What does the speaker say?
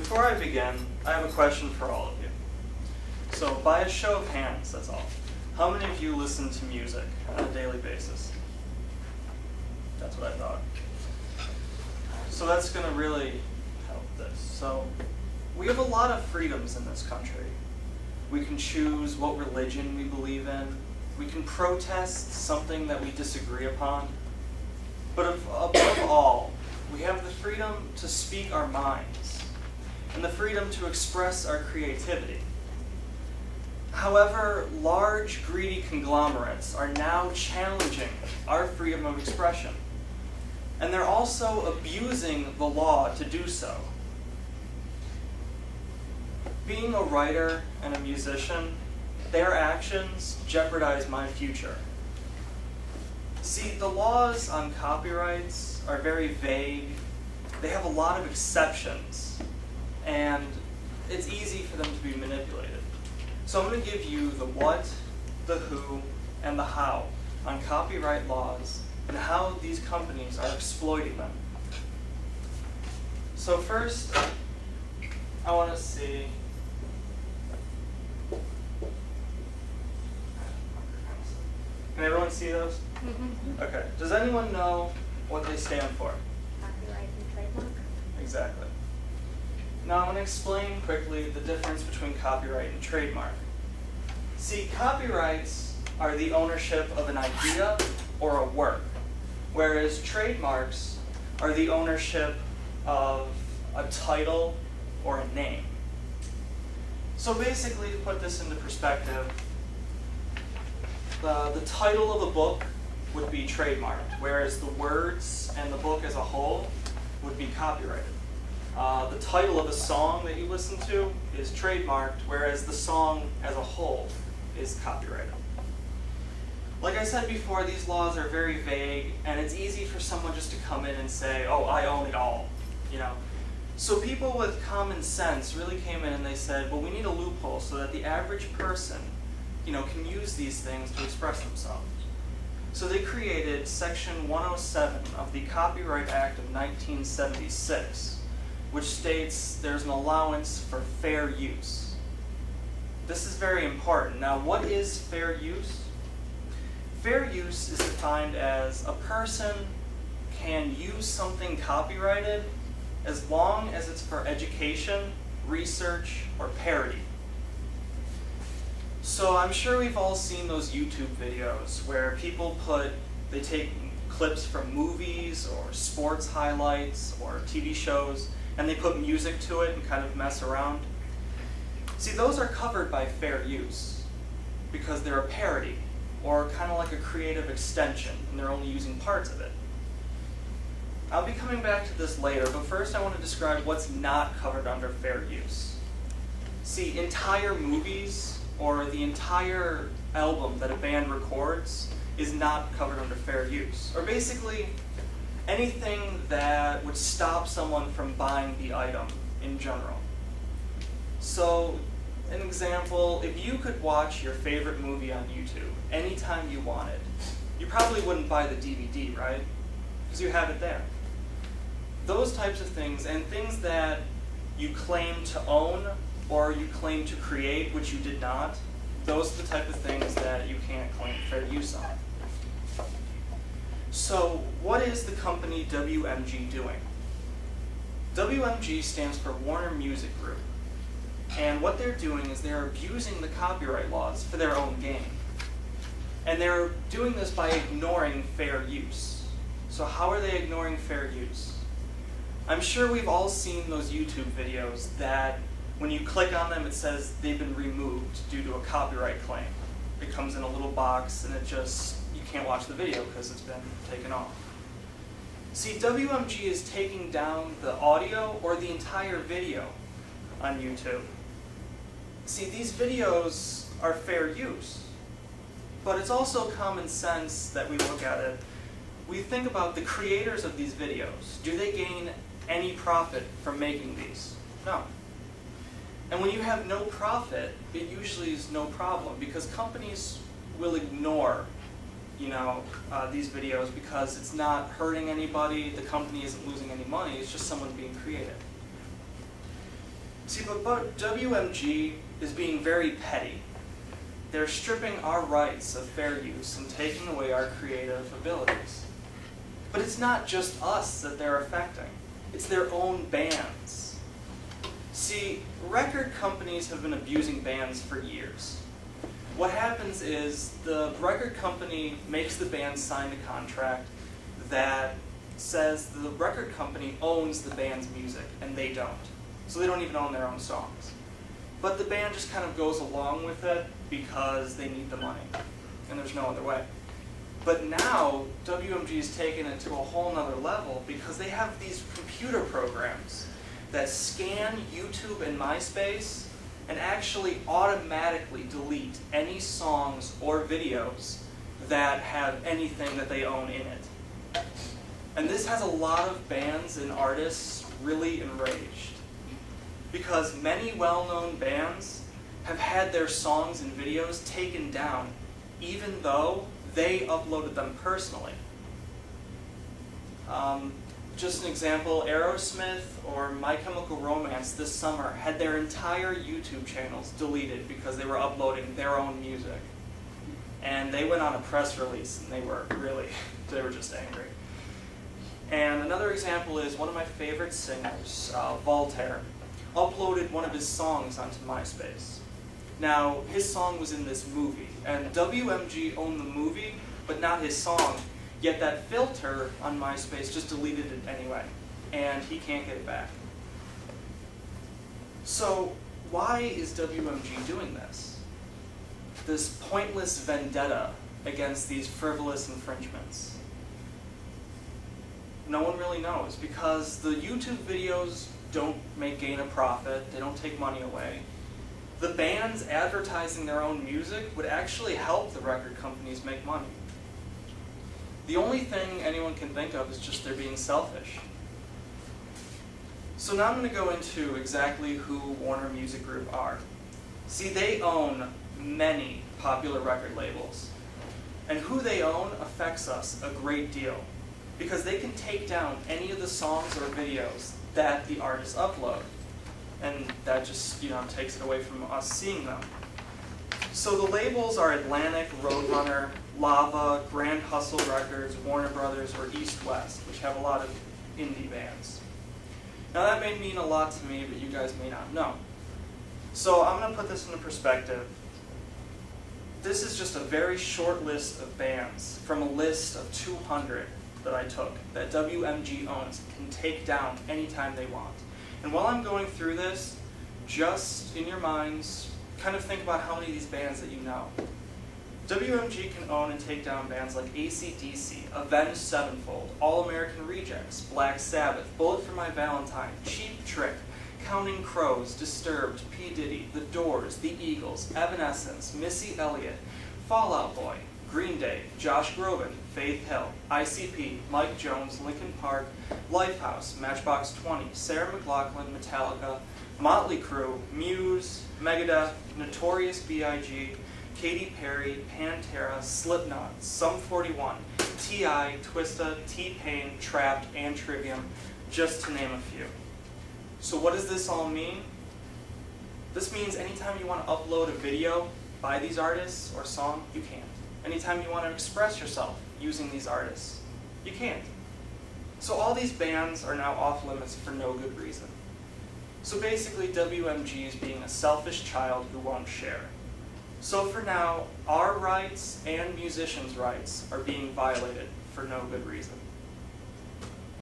before I begin, I have a question for all of you. So, by a show of hands, that's all. How many of you listen to music on a daily basis? That's what I thought. So that's going to really help this. So, we have a lot of freedoms in this country. We can choose what religion we believe in. We can protest something that we disagree upon. But above all, we have the freedom to speak our minds and the freedom to express our creativity. However, large, greedy conglomerates are now challenging our freedom of expression. And they're also abusing the law to do so. Being a writer and a musician, their actions jeopardize my future. See, the laws on copyrights are very vague. They have a lot of exceptions, and it's easy for them to be manipulated. So I'm going to give you the what, the who, and the how on copyright laws and how these companies are exploiting them. So first, I want to see. Can everyone see those? Mm-hmm. Okay. Does anyone know what they stand for? Copyright and trademark. Exactly. Now I'm going to explain quickly the difference between copyright and trademark. See, copyrights are the ownership of an idea or a work, whereas trademarks are the ownership of a title or a name. So basically, to put this into perspective, the title of a book would be trademarked, whereas the words and the book as a whole would be copyrighted. The title of a song that you listen to is trademarked, whereas the song as a whole is copyrighted. Like I said before, these laws are very vague, and it's easy for someone just to come in and say, oh, I own it all, you know. So people with common sense really came in and they said, well, we need a loophole so that the average person, you know, can use these things to express themselves. So they created Section 107 of the Copyright Act of 1976, which states there's an allowance for fair use. This is very important. Now, what is fair use? Fair use is defined as a person can use something copyrighted as long as it's for education, research, or parody. So I'm sure we've all seen those YouTube videos where people they take clips from movies or sports highlights or TV shows and they put music to it and kind of mess around. See, those are covered by fair use because they're a parody or kind of like a creative extension and they're only using parts of it. I'll be coming back to this later, but first I want to describe what's not covered under fair use. See, entire movies or the entire album that a band records is not covered under fair use. Or basically, anything that would stop someone from buying the item in general. So, an example, if you could watch your favorite movie on YouTube anytime you wanted, you probably wouldn't buy the DVD, right? Because you have it there. Those types of things, and things that you claim to own or you claim to create, which you did not, those are the type of things that you can't claim fair use on. So, what is the company WMG doing? WMG stands for Warner Music Group. And what they're doing is they're abusing the copyright laws for their own gain. And they're doing this by ignoring fair use. So how are they ignoring fair use? I'm sure we've all seen those YouTube videos that when you click on them, it says they've been removed due to a copyright claim. It comes in a little box and you can't watch the video because it's been taken off. See, WMG is taking down the audio or the entire video on YouTube. See, these videos are fair use, but it's also common sense that we look at it. We think about the creators of these videos. Do they gain any profit from making these? No. And when you have no profit, it usually is no problem because companies will ignore, these videos because it's not hurting anybody, the company isn't losing any money, it's just someone being creative. See, but WMG is being very petty. They're stripping our rights of fair use and taking away our creative abilities. But it's not just us that they're affecting. It's their own bands. See, record companies have been abusing bands for years. What happens is the record company makes the band sign a contract that says the record company owns the band's music, and they don't. So they don't even own their own songs. But the band just kind of goes along with it because they need the money, and there's no other way. But now, WMG is taking it to a whole nother level because they have these computer programs that scan YouTube and MySpace and actually automatically delete any songs or videos that have anything that they own in it. And this has a lot of bands and artists really enraged, because many well-known bands have had their songs and videos taken down even though they uploaded them personally. Just an example, Aerosmith or My Chemical Romance this summer had their entire YouTube channels deleted because they were uploading their own music. And they went on a press release and they were just angry. And another example is one of my favorite singers, Voltaire, uploaded one of his songs onto MySpace. Now, his song was in this movie, and WMG owned the movie, but not his song, yet that filter on MySpace just deleted it anyway, and he can't get it back. So, why is WMG doing this? This pointless vendetta against these frivolous infringements? No one really knows, because the YouTube videos don't gain a profit, they don't take money away. The bands advertising their own music would actually help the record companies make money. The only thing anyone can think of is just they're being selfish. So now I'm going to go into exactly who Warner Music Group are. See, they own many popular record labels, and who they own affects us a great deal, because they can take down any of the songs or videos that the artists upload. And that just, takes it away from us seeing them. So the labels are Atlantic, Roadrunner, Lava, Grand Hustle Records, Warner Brothers, or East West, which have a lot of indie bands. Now that may mean a lot to me, but you guys may not know. So I'm going to put this into perspective. This is just a very short list of bands from a list of 200 that I took, that WMG owns, can take down anytime they want. And while I'm going through this, just in your minds, kind of think about how many of these bands that you know. WMG can own and take down bands like AC/DC, Avenged Sevenfold, All American Rejects, Black Sabbath, Bullet for My Valentine, Cheap Trick, Counting Crows, Disturbed, P. Diddy, The Doors, The Eagles, Evanescence, Missy Elliott, Fall Out Boy, Green Day, Josh Groban, Faith Hill, ICP, Mike Jones, Linkin Park, Lifehouse, Matchbox 20, Sarah McLachlan, Metallica, Motley Crue, Muse, Megadeth, Notorious B.I.G., Katy Perry, Pantera, Slipknot, Sum 41, T.I., Twista, T-Pain, Trapped, and Trivium, just to name a few. So what does this all mean? This means anytime you want to upload a video by these artists or song, you can't. Anytime you want to express yourself using these artists, you can't. So all these bands are now off limits for no good reason. So basically WMG is being a selfish child who won't share. So for now, our rights and musicians' rights are being violated for no good reason.